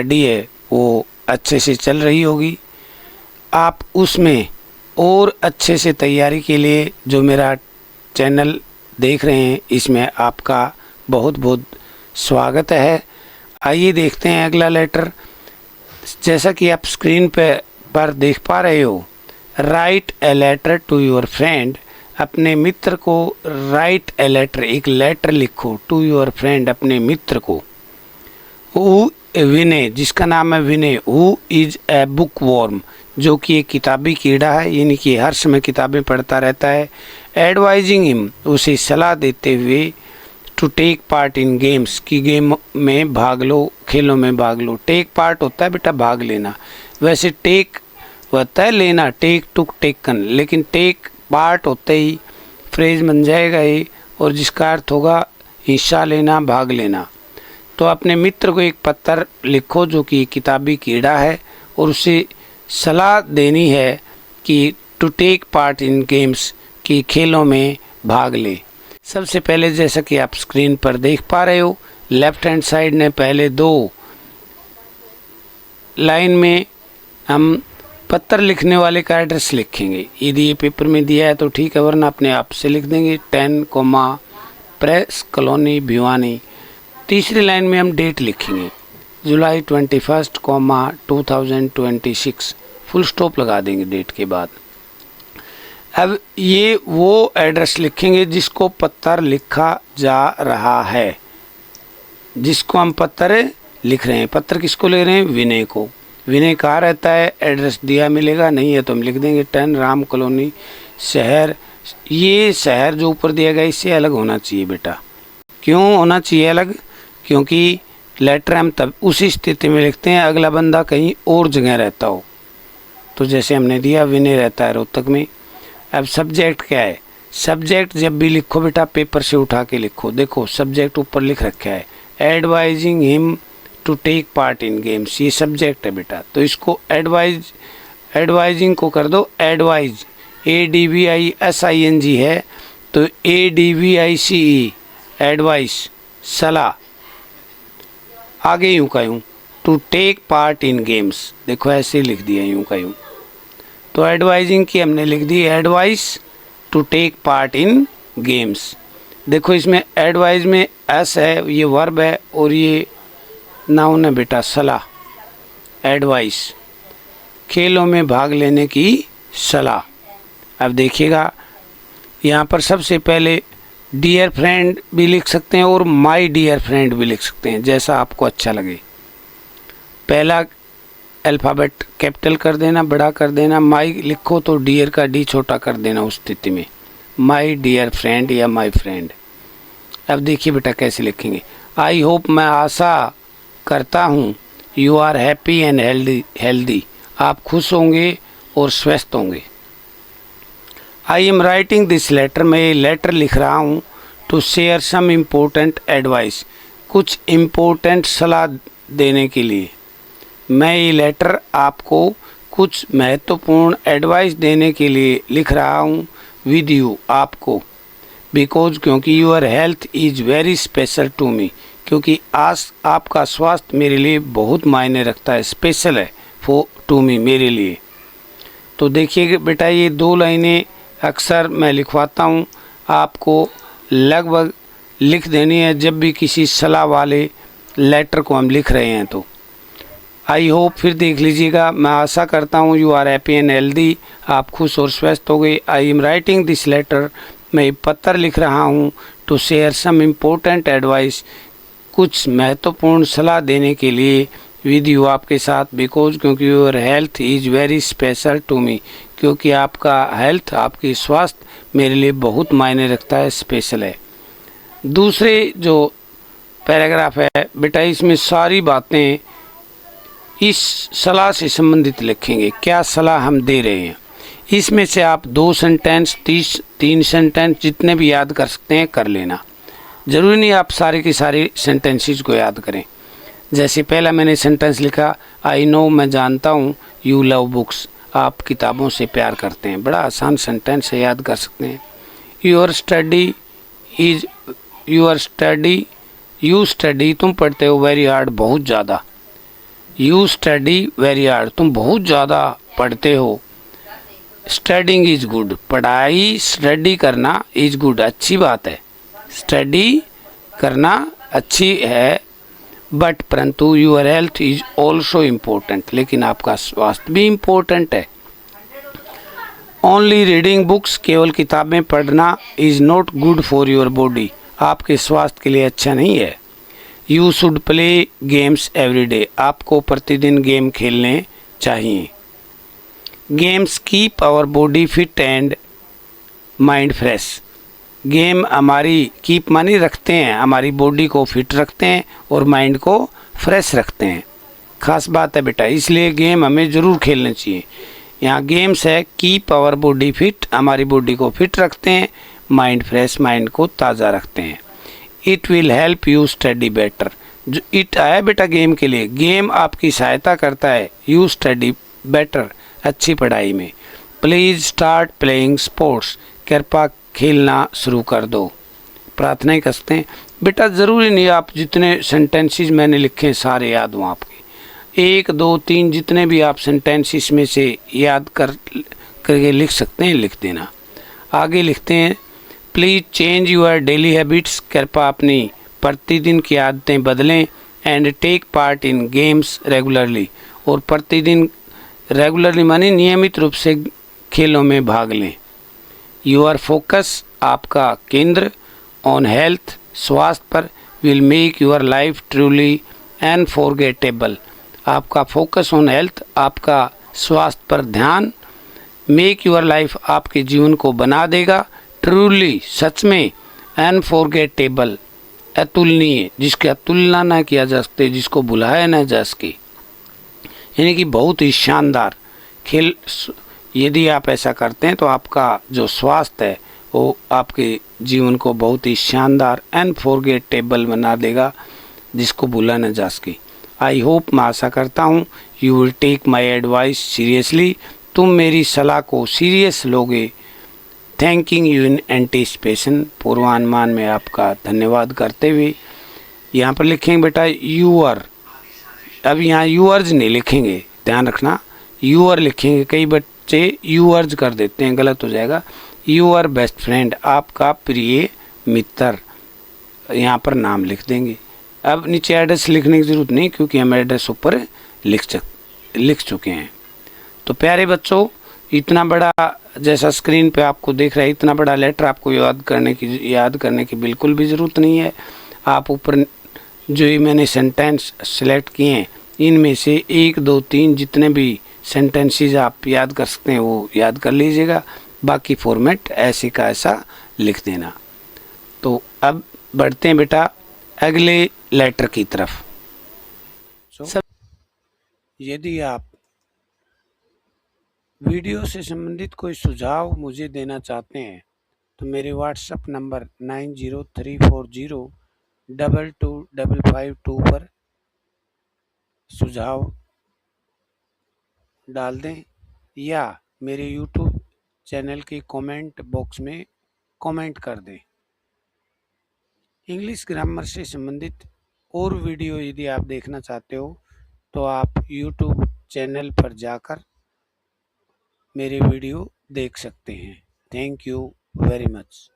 Study है वो अच्छे से चल रही होगी। आप उसमें और अच्छे से तैयारी के लिए जो मेरा चैनल देख रहे हैं, इसमें आपका बहुत बहुत स्वागत है। आइए देखते हैं अगला लेटर। जैसा कि आप स्क्रीन पर देख पा रहे हो, write a letter to your friend. अपने मित्र को राइट ए लेटर, एक लेटर लिखो, टू योर फ्रेंड, अपने मित्र को। विनय, जिसका नाम है Vinay, who is a bookworm, जो कि एक किताबी कीड़ा है, यानी कि हर समय किताबें पढ़ता रहता है। एडवाइजिंग हिम, उसे सलाह देते हुए, to take part in games, की गेम में भाग लो, खेलों में भाग लो। टेक पार्ट होता है बेटा भाग लेना, वैसे टेक होता है लेना, टेक टुक टेकन, लेकिन टेक पार्ट होते ही फ्रेज बन जाएगा ये, और जिसका अर्थ होगा हिस्सा लेना, भाग लेना। तो अपने मित्र को एक पत्र लिखो जो कि किताबी कीड़ा है, और उसे सलाह देनी है कि to take part in games, की खेलों में भाग ले। सबसे पहले जैसा कि आप स्क्रीन पर देख पा रहे हो, लेफ्ट हैंड साइड ने पहले दो लाइन में हम पत्र लिखने वाले का एड्रेस लिखेंगे। यदि ये पेपर में दिया है तो ठीक है, वरना अपने आप से लिख देंगे 10, प्रेस कॉलोनी भिवानी। तीसरी लाइन में हम डेट लिखेंगे, जुलाई 21, 2026, फुल स्टॉप लगा देंगे डेट के बाद। अब ये वो एड्रेस लिखेंगे जिसको पत्र लिखा जा रहा है, जिसको हम पत्र लिख रहे हैं। पत्र किसको ले रहे हैं? विनय को। विनय कहाँ रहता है? एड्रेस दिया मिलेगा, नहीं है तो हम लिख देंगे 10 राम कॉलोनी, शहर। ये शहर जो ऊपर दिया गया इससे अलग होना चाहिए बेटा। क्यों होना चाहिए अलग? क्योंकि लेटर हम तब उसी स्थिति में लिखते हैं अगला बंदा कहीं और जगह रहता हो। तो जैसे हमने दिया विनय रहता है रोहतक में। अब सब्जेक्ट क्या है? सब्जेक्ट जब भी लिखो बेटा पेपर से उठा के लिखो। देखो सब्जेक्ट ऊपर लिख रखा है, advising him to take part in games, ये सब्जेक्ट है बेटा। तो इसको एडवाइजिंग को कर दो एडवाइज, ADVISING है तो ADVICE, एडवाइस, सलाह। आगे यूं का यूं, to take part in games, देखो ऐसे लिख दिया यूं का यूं। तो एडवाइजिंग की हमने लिख दी advice to take part in games. देखो इसमें एडवाइज में एस है, ये वर्ब है, और ये नाउन है बेटा सलाह। एडवाइस, खेलों में भाग लेने की सलाह। अब देखिएगा यहाँ पर सबसे पहले डियर फ्रेंड भी लिख सकते हैं और माय डियर फ्रेंड भी लिख सकते हैं, जैसा आपको अच्छा लगे। पहला अल्फ़ाबेट कैपिटल कर देना, बड़ा कर देना। माय लिखो तो डियर का डी छोटा कर देना उस स्थिति में, माय डियर फ्रेंड या माय फ्रेंड। अब देखिए बेटा कैसे लिखेंगे। आई होप, मैं आशा करता हूँ, you are happy and healthy, आप खुश होंगे और स्वस्थ होंगे। I am writing this letter, मैं ये लेटर लिख रहा हूँ, to share some important advice, कुछ इम्पोर्टेंट सलाह देने के लिए। मैं ये लेटर आपको कुछ महत्वपूर्ण एडवाइस देने के लिए लिख रहा हूँ, विद यू, आपको। बिकॉज, क्योंकि your health is very special to me, क्योंकि आज आपका स्वास्थ्य मेरे लिए बहुत मायने रखता है, स्पेशल है टू मी, मेरे लिए। तो देखिए बेटा ये दो लाइनें अक्सर मैं लिखवाता हूँ, आपको लगभग लिख देनी है जब भी किसी सलाह वाले लेटर को हम लिख रहे हैं। तो आई होप, फिर देख लीजिएगा, मैं आशा करता हूँ, you are happy and healthy, आप खुश और स्वस्थ हो गए। I am writing this letter, मैं पत्र लिख रहा हूँ, to share some important advice, कुछ महत्वपूर्ण सलाह देने के लिए, विद यू, आपके साथ। बिकॉज, क्योंकि your health is very special to me, क्योंकि आपका हेल्थ, आपकी स्वास्थ्य मेरे लिए बहुत मायने रखता है, स्पेशल है। दूसरे जो पैराग्राफ है बेटा, इसमें सारी बातें इस सलाह से संबंधित लिखेंगे, क्या सलाह हम दे रहे हैं। इसमें से आप 2 सेंटेंस, 3 सेंटेंस जितने भी याद कर सकते हैं कर लेना। ज़रूरी नहीं आप सारे के सारे सेंटेंसेस को याद करें। जैसे पहला मैंने सेंटेंस लिखा, आई नो, मैं जानता हूँ, यू लव बुक्स, आप किताबों से प्यार करते हैं। बड़ा आसान सेंटेंस है, याद कर सकते हैं। यू स्टडी, तुम पढ़ते हो, वेरी हार्ड, बहुत ज़्यादा। यू स्टडी वेरी हार्ड, तुम बहुत ज़्यादा पढ़ते हो। स्टडिंग इज गुड, पढ़ाई स्टडी करना इज गुड, अच्छी बात है, स्टडी करना अच्छी है। बट परंतु your health is also important, लेकिन आपका स्वास्थ्य भी इम्पोर्टेंट है। ओनली रीडिंग बुक्स, केवल किताबें पढ़ना is not good for your body, आपके स्वास्थ्य के लिए अच्छा नहीं है। You should play games every day, आपको प्रतिदिन गेम खेलने चाहिए। Games keep our body fit and mind fresh, game हमारी कीप मानी रखते हैं, हमारी बॉडी को फिट रखते हैं और माइंड को फ्रेश रखते हैं, खास बात है बेटा, इसलिए गेम हमें ज़रूर खेलने चाहिए। यहाँ गेम्स है कीप आवर बॉडी फिट, हमारी बॉडी को फिट रखते हैं, माइंड फ्रेश, माइंड को ताज़ा रखते हैं। It will help you study better, जो इट आया बेटा गेम के लिए, गेम आपकी सहायता करता है यू स्टडी बेटर, अच्छी पढ़ाई में। प्लीज़ स्टार्ट प्लेइंग स्पोर्ट्स, कृपया खेलना शुरू कर दो। प्रार्थनाएं करते हैं बेटा, ज़रूरी नहीं आप जितने सेंटेंसेस मैंने लिखे सारे याद हों आपके, 1 2 3 जितने भी आप सेंटेंसेस में से याद करके लिख सकते हैं, लिख देना। आगे लिखते हैं please change your daily habits, कृपया अपनी प्रतिदिन की आदतें बदलें। And take part in games regularly, और प्रतिदिन रेगुलरली माने नियमित रूप से खेलों में भाग लें। योर फोकस, आपका केंद्र, ऑन हेल्थ, स्वास्थ्य पर, will make your life truly unforgettable, आपका फोकस ऑन हेल्थ, आपका स्वास्थ्य पर ध्यान, मेक योर लाइफ, आपके जीवन को बना देगा, ट्रूली, सच में, अनफॉरगेटेबल, अतुलनीय, जिसकी तुलना ना किया जा सकते, जिसको भुलाया ना जा सके, यानी कि बहुत ही शानदार खेल। यदि आप ऐसा करते हैं तो आपका जो स्वास्थ्य है वो आपके जीवन को बहुत ही शानदार अनफॉरगेटेबल बना देगा, जिसको भूला न जा सके। आई होप, मैं आशा करता हूँ you will take my advice seriously, तुम मेरी सलाह को सीरियस लोगे। थैंकिंग यू इन एंटीसिपेशन, पूर्वानुमान में आपका धन्यवाद करते हुए। यहाँ पर लिखेंगे बेटा यूअर, अब यहाँ यूअर्ज नहीं लिखेंगे, ध्यान रखना, यूअर लिखेंगे, कई बच्चे यूअर्ज कर देते हैं, गलत हो जाएगा। यूअर बेस्ट फ्रेंड, आपका प्रिय मित्र, यहाँ पर नाम लिख देंगे। अब नीचे एड्रेस लिखने की ज़रूरत नहीं, क्योंकि हम एड्रेस ऊपर लिख चुके हैं। तो प्यारे बच्चों, इतना बड़ा, जैसा स्क्रीन पे आपको देख रहा है, इतना बड़ा लेटर आपको याद करने की बिल्कुल भी ज़रूरत नहीं है। आप ऊपर जो ही मैंने सेंटेंस सेलेक्ट किए हैं, इनमें से 1 2 3 जितने भी सेंटेंसेस आप याद कर सकते हैं वो याद कर लीजिएगा, बाकी फॉर्मेट ऐसे का ऐसा लिख देना। तो अब बढ़ते हैं बेटा अगले लेटर की तरफ। यदि आप वीडियो से संबंधित कोई सुझाव मुझे देना चाहते हैं तो मेरे व्हाट्सएप नंबर 9034022552 पर सुझाव डाल दें, या मेरे यूट्यूब चैनल के कमेंट बॉक्स में कमेंट कर दें। इंग्लिश ग्रामर से संबंधित और वीडियो यदि आप देखना चाहते हो तो आप यूट्यूब चैनल पर जाकर मेरे वीडियो देख सकते हैं। Thank you very much.